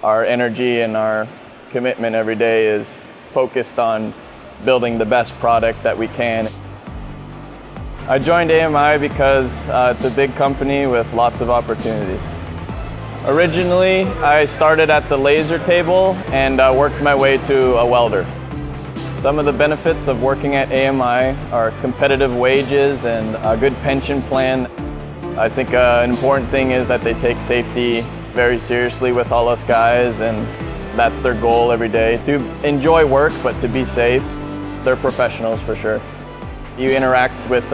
Our energy and our commitment every day is focused on building the best product that we can. I joined AMI because it's a big company with lots of opportunities. Originally, I started at the laser table and worked my way to a welder. Some of the benefits of working at AMI are competitive wages and a good pension plan. I think an important thing is that they take safety very seriously with all us guys, and that's their goal every day, to enjoy work but to be safe. They're professionals for sure. You interact with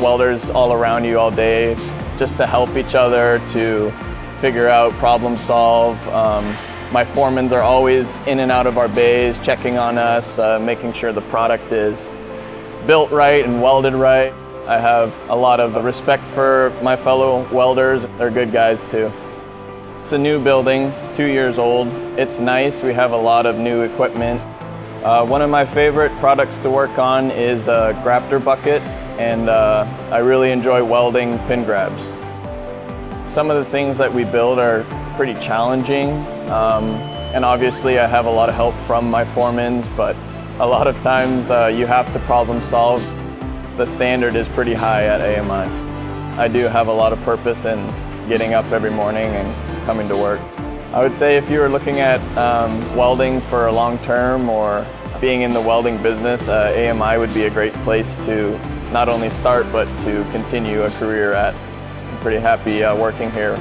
welders all around you all day just to help each other, to figure out, problem solve. My foremans are always in and out of our bays, checking on us, making sure the product is built right and welded right. I have a lot of respect for my fellow welders. They're good guys too. It's a new building, it's 2 years old. It's nice, we have a lot of new equipment. One of my favorite products to work on is a grafter bucket, and I really enjoy welding pin grabs. Some of the things that we build are pretty challenging, and obviously I have a lot of help from my foremans, but a lot of times you have to problem solve. The standard is pretty high at AMI. I do have a lot of purpose in getting up every morning and coming to work. I would say if you were looking at welding for a long term or being in the welding business, AMI would be a great place to not only start but to continue a career at. I'm pretty happy working here.